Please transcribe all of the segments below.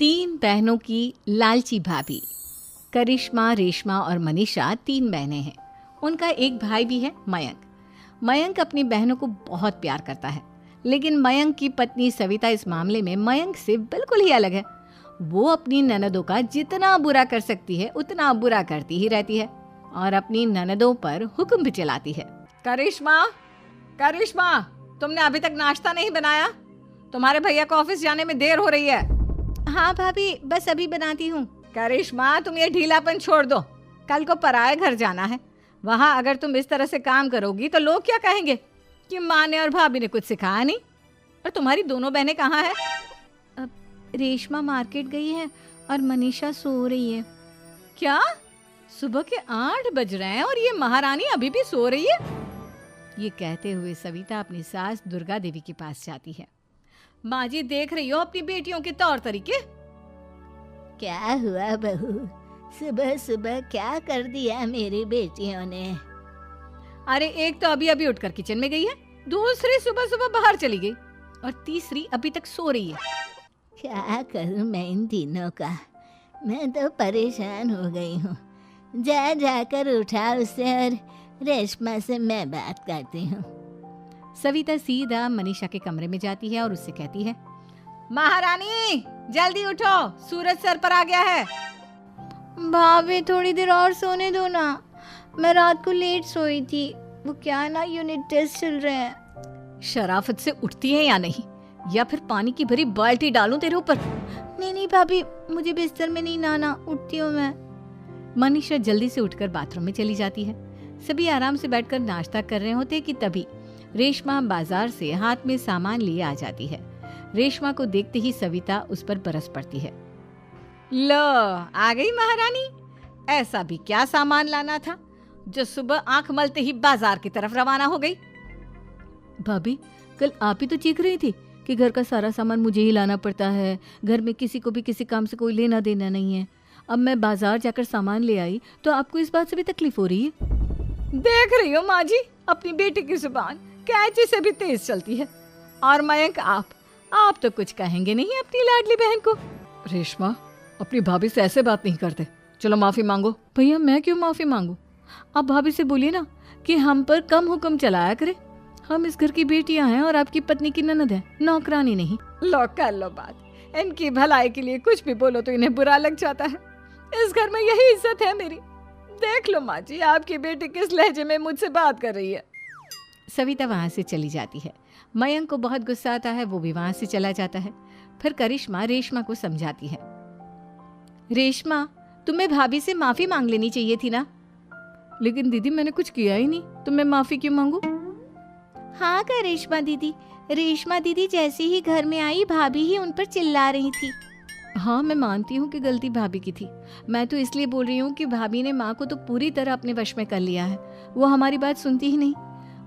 तीन बहनों की लालची भाभी। करिश्मा, रेशमा और मनीषा तीन बहनें हैं। उनका एक भाई भी है, मयंक। मयंक अपनी बहनों को बहुत प्यार करता है, लेकिन मयंक की पत्नी सविता इस मामले में मयंक से बिल्कुल ही अलग है। वो अपनी ननदों का जितना बुरा कर सकती है उतना बुरा करती ही रहती है और अपनी ननदों पर हुक्म भी चलाती है। करिश्मा, करिश्मा, तुमने अभी तक नाश्ता नहीं बनाया? तुम्हारे भैया को ऑफिस जाने में देर हो रही है। हाँ भाभी, बस अभी बनाती हूँ। करिश्मा, तुम ये ढीलापन छोड़ दो। कल को पराए घर जाना है। वहाँ अगर तुम इस तरह से काम करोगी तो लोग क्या कहेंगे कि माँ ने और भाभी ने कुछ सिखाया नहीं। और तुम्हारी दोनों बहनें कहाँ हैं? अब रेशमा मार्केट गई है और मनीषा सो रही है। क्या? सुबह के 8 बज रहे हैं और ये महारानी अभी भी सो रही है? ये कहते हुए सविता अपनी सास दुर्गा देवी के पास जाती है। माँ जी, देख रही हो अपनी बेटियों के तौर तरीके? क्या हुआ बहू, सुबह सुबह क्या कर दिया मेरी बेटियों ने? अरे एक तो अभी अभी उठकर किचन में गई है, दूसरी सुबह सुबह बाहर चली गई और तीसरी अभी तक सो रही है। क्या करूं मैं इन तीनों का, मैं तो परेशान हो गई हूँ। जा जाकर उठा उसे और रेशमा से मैं बात करती हूँ। सविता सीधा मनीषा के कमरे में जाती है और उससे कहती है, महारानी जल्दी उठो, सूरज सर पर आ गया है। भाभी थोड़ी देर और सोने दो ना, मैं रात को लेट सोई थी। वो क्या ना, यूनिट टेस्ट चल रहे हैं। शराफत से उठती है या नहीं, या फिर पानी की भरी बाल्टी डालूं तेरे ऊपर? नहीं भाभी, मुझे बिस्तर में नहीं लाना, उठती हूँ मैं। मनीषा जल्दी से उठकर बाथरूम में चली जाती है। सभी आराम से बैठकर नाश्ता कर रहे होते कि तभी रेशमा बाजार से हाथ में सामान लिए आ जाती है। रेशमा को देखते ही सविता उस पर बरस पड़ती है। लो, आ गई महारानी। ऐसा भी क्या सामान लाना था जो सुबह आंख मलते ही बाजार की तरफ रवाना हो गई? भाभी, कल आप ही तो चीख रही थी कि घर का सारा सामान मुझे ही लाना पड़ता है, घर में किसी को भी किसी काम से कोई लेना देना नहीं है। अब मैं बाजार जाकर सामान ले आई तो आपको इस बात से भी तकलीफ हो रही है? देख रही हो माँ जी, अपनी बेटी की जुबान कैंची से भी तेज चलती है। और मयंक, आप तो कुछ कहेंगे नहीं अपनी लाडली बहन को? रेशमा, अपनी भाभी से ऐसे बात नहीं करते। चलो माफी मांगो। भैया, मैं क्यों माफी मांगू? आप भाभी से बोलिए ना कि हम पर कम हुक्म चलाया करे। हम इस घर की बेटियां हैं और आपकी पत्नी की ननद है, नौकरानी नहीं। लो कर लो बात। इनकी भलाई के लिए कुछ भी बोलो तो इन्हें बुरा लग जाता है। इस घर में यही इज्जत है मेरी। देख लो माँ जी, आपकी बेटी किस लहजे में मुझसे बात कर रही है। सविता वहां से चली जाती है। मयंक को बहुत गुस्सा आता है, वो भी वहां से चला जाता है। फिर करिश्मा रेशमा को समझाती है, रेशमा, तुम्हें भाभी से माफी मांग लेनी चाहिए थी ना। लेकिन दीदी, मैंने कुछ किया ही नहीं, तो मैं माफी क्यों मांगू? हाँ करिश्मा दीदी, रेशमा दीदी जैसे ही घर में आई भाभी ही उन पर चिल्ला रही थी। हाँ, मैं मानती हूँ कि गलती भाभी की थी। मैं तो इसलिए बोल रही हूँ कि भाभी ने माँ को तो पूरी तरह अपने वश में कर लिया है। वो हमारी बात सुनती ही नहीं।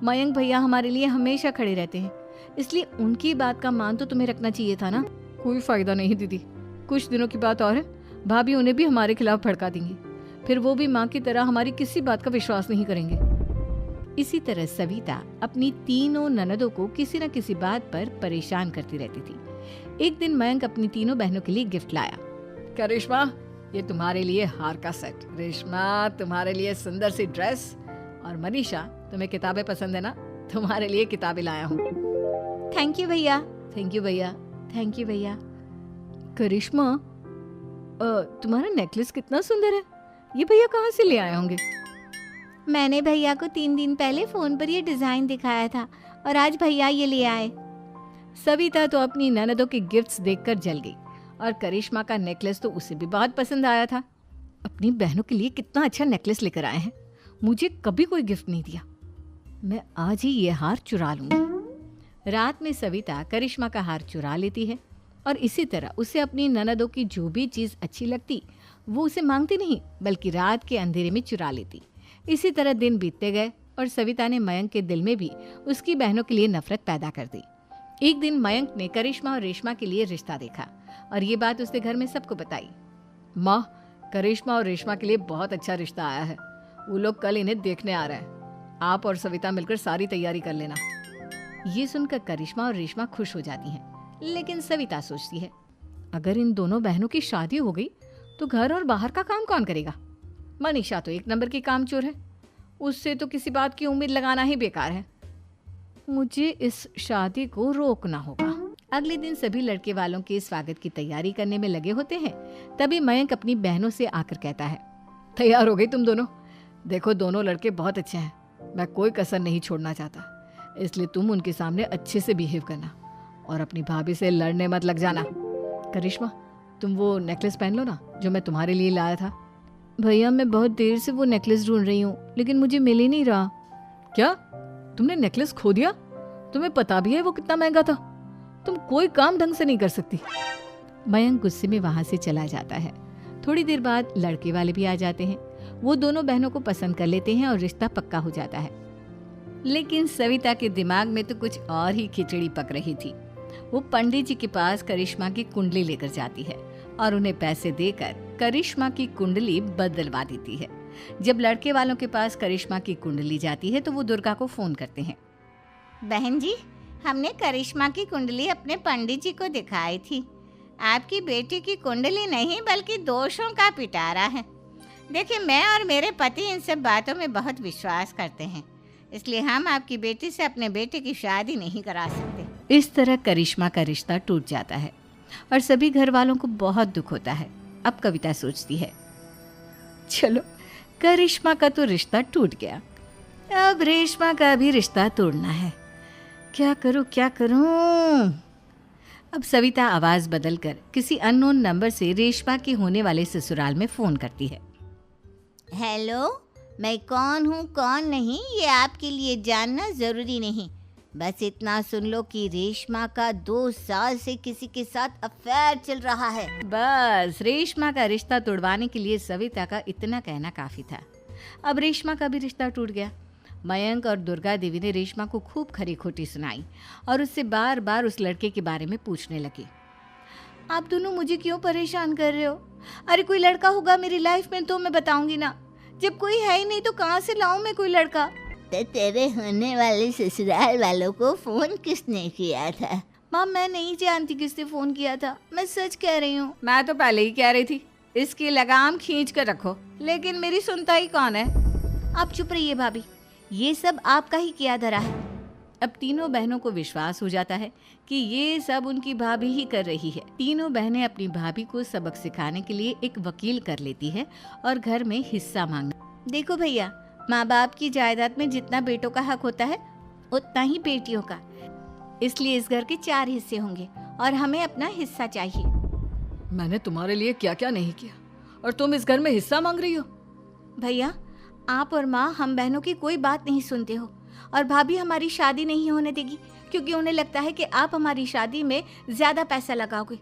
मयंक भैया हमारे लिए हमेशा खड़े रहते हैं, इसलिए उनकी बात का मान तो तुम्हें रखना चाहिए था ना। कोई फायदा नहीं दीदी, कुछ दिनों की बात और है, भाभी उन्हें भी हमारे खिलाफ भड़का देंगी। फिर वो भी माँ की तरह हमारी किसी बात का विश्वास नहीं करेंगे। इसी तरह सविता अपनी तीनों ननदों को किसी न किसी बात पर परेशान करती रहती थी। एक दिन मयंक अपनी तीनों बहनों के लिए गिफ्ट लाया। करिश्मा, ये तुम्हारे लिए हार का सेट। रेशमा, तुम्हारे लिए सुंदर सी ड्रेस। और मनीषा, तुम्हें किताबें पसंद है ना, तुम्हारे लिए किताबें लाया हूँ। थैंक यू भैया। थैंक यू भैया। थैंक यू भैया। करिश्मा, तुम्हारा नेकलेस कितना सुंदर है। ये भैया कहाँ से ले आए होंगे? मैंने भैया को 3 दिन पहले फोन पर ये डिजाइन दिखाया था और आज भैया ये ले आए। सविता तो अपनी ननदों के गिफ्ट्स देखकर जल गई और करिश्मा का नेकलेस तो उसे भी बहुत पसंद आया था। अपनी बहनों के लिए कितना अच्छा नेकलेस लेकर आए हैं, मुझे कभी कोई गिफ्ट नहीं दिया। मैं आज ही ये हार चुरा लूंगी। रात में सविता करिश्मा का हार चुरा लेती है और इसी तरह उसे अपनी ननदों की जो भी चीज़ अच्छी लगती वो उसे मांगती नहीं, बल्कि रात के अंधेरे में चुरा लेती। इसी तरह दिन बीतते गए और सविता ने मयंक के दिल में भी उसकी बहनों के लिए नफरत पैदा कर दी। एक दिन मयंक ने करिश्मा और रेशमा के लिए रिश्ता देखा और ये बात उसने घर में सबको बताई। माँ, करिश्मा और रेशमा के लिए बहुत अच्छा रिश्ता आया है। वो लोग कल इन्हें देखने आ रहे हैं। आप और सविता मिलकर सारी तैयारी कर लेना। ये सुनकर करिश्मा और रेशमा खुश हो जाती हैं, लेकिन सविता सोचती है, अगर इन दोनों बहनों की शादी हो गई तो घर और बाहर का काम कौन करेगा? मनीषा तो एक नंबर की कामचोर है, उससे तो किसी बात की उम्मीद लगाना ही बेकार है। मुझे इस शादी को रोकना होगा। अगले दिन सभी लड़के वालों के स्वागत की तैयारी करने में लगे होते हैं। तभी मयंक अपनी बहनों से आकर कहता है, तैयार हो गई तुम दोनों? देखो दोनों लड़के बहुत अच्छे हैं, मैं कोई कसर नहीं छोड़ना चाहता, इसलिए तुम उनके सामने अच्छे से बिहेव करना और अपनी भाभी से लड़ने मत लग जाना। करिश्मा, तुम वो नेकलेस पहन लो ना जो मैं तुम्हारे लिए लाया था। भैया मैं बहुत देर से वो नेकलेस ढूंढ रही हूँ, लेकिन मुझे मिल ही नहीं रहा। क्या तुमने नेकलेस खो दिया? तुम्हें पता भी है वो कितना महंगा था? तुम कोई काम ढंग से नहीं कर सकती। मयंक गुस्से में वहां से चला जाता है। थोड़ी देर बाद लड़के वाले भी आ जाते हैं। वो दोनों बहनों को पसंद कर लेते हैं और रिश्ता पक्का हो जाता है। लेकिन सविता के दिमाग में तो कुछ और ही खिचड़ी पक रही थी। वो पंडित जी के पास करिश्मा की कुंडली लेकर जाती है और उन्हें पैसे देकर करिश्मा की कुंडली बदलवा देती है। जब लड़के वालों के पास करिश्मा की कुंडली जाती है तो वो दुर्गा को फोन करते हैं। बहन जी, हमने करिश्मा की कुंडली अपने पंडित जी को दिखाई थी। आपकी बेटी की कुंडली नहीं बल्कि दोषों का पिटारा है। देखिए, मैं और मेरे पति इन सब बातों में बहुत विश्वास करते हैं, इसलिए हम आपकी बेटी से अपने बेटे की शादी नहीं करा सकते। इस तरह करिश्मा का रिश्ता टूट जाता है और सभी घर वालों को बहुत दुख होता है। अब कविता सोचती है, चलो करिश्मा का तो रिश्ता टूट गया, अब रेशमा का भी रिश्ता तोड़ना है। क्या करूं? अब सविता आवाज बदलकर किसी अननोन नंबर से रेशमा के होने वाले ससुराल में फोन करती है। हेलो, मैं कौन हूँ कौन नहीं ये आपके लिए जानना ज़रूरी नहीं। बस इतना सुन लो कि रेशमा का 2 साल से किसी के साथ अफेयर चल रहा है। बस रेशमा का रिश्ता तोड़वाने के लिए सविता का इतना कहना काफी था। अब रेशमा का भी रिश्ता टूट गया। मयंक और दुर्गा देवी ने रेशमा को खूब खरी खोटी सुनाई और उससे बार बार उस लड़के के बारे में पूछने लगी। आप दोनों मुझे क्यों परेशान कर रहे हो? अरे कोई लड़का होगा मेरी लाइफ में तो मैं बताऊंगी ना, जब कोई है ही नहीं तो कहाँ से लाऊं मैं कोई लड़का? तो तेरे होने वाले ससुराल वालों को फोन किसने किया था? माँ मैं नहीं जानती किसने फोन किया था, मैं सच कह रही हूँ। मैं तो पहले ही कह रही थी इसकी लगाम खींच कर रखो, लेकिन मेरी सुनता ही कौन है। आप चुप रहिए भाभी, ये सब आपका ही किया धरा है। अब तीनों बहनों को विश्वास हो जाता है कि ये सब उनकी भाभी ही कर रही है। तीनों बहनें अपनी भाभी को सबक सिखाने के लिए एक वकील कर लेती है और घर में हिस्सा मांगना। देखो भैया, माँ बाप की जायदाद में जितना बेटों का हक होता है उतना ही बेटियों का, इसलिए इस घर के 4 हिस्से होंगे और हमें अपना हिस्सा चाहिए। मैंने तुम्हारे लिए क्या क्या नहीं किया और तुम इस घर में हिस्सा मांग रही हो? भैया, आप और माँ हम बहनों की कोई बात नहीं सुनते हो और भाभी हमारी शादी नहीं होने देगी क्योंकि उन्हें लगता है कि आप हमारी शादी में ज़्यादा पैसा लगाओगे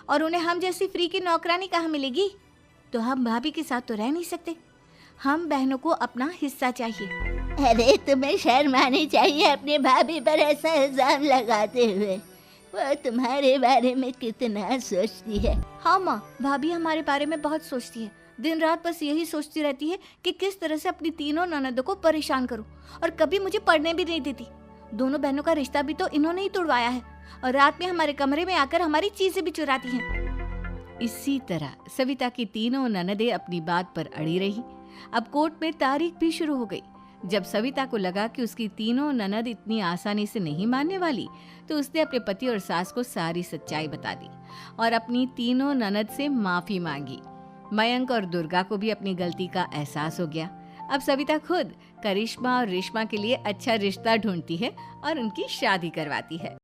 और उन्हें हम जैसी फ्री की नौकरानी कहाँ मिलेगी। तो हम भाभी के साथ तो रह नहीं सकते, हम बहनों को अपना हिस्सा चाहिए। अरे तुम्हें शर्म आनी चाहिए अपने भाभी पर ऐसा इल्जाम लगाते हुए। वो तुम्हारे बारे में कितना सोचती है। हाँ माँ, भाभी हमारे बारे में बहुत सोचती है, दिन रात बस यही सोचती रहती है कि किस तरह से अपनी तीनों ननदों को परेशान करूं और कभी मुझे पढ़ने भी नहीं देती। दोनों बहनों का रिश्ता भी तो इन्होंने ही तोड़वाया है और रात में हमारे कमरे में आकर हमारी चीजें भी चुराती हैं। इसी तरह सविता की तीनों ननदें अपनी बात पर अड़ी रही। अब कोर्ट में तारीख भी शुरू हो गई। जब सविता को लगा कि उसकी तीनों ननद इतनी आसानी से नहीं मानने वाली, तो उसने अपने पति और सास को सारी सच्चाई बता दी और अपनी तीनों ननद से माफी मांगी। मयंक और दुर्गा को भी अपनी गलती का एहसास हो गया। अब सविता खुद करिश्मा और रेशमा के लिए अच्छा रिश्ता ढूंढती है और उनकी शादी करवाती है।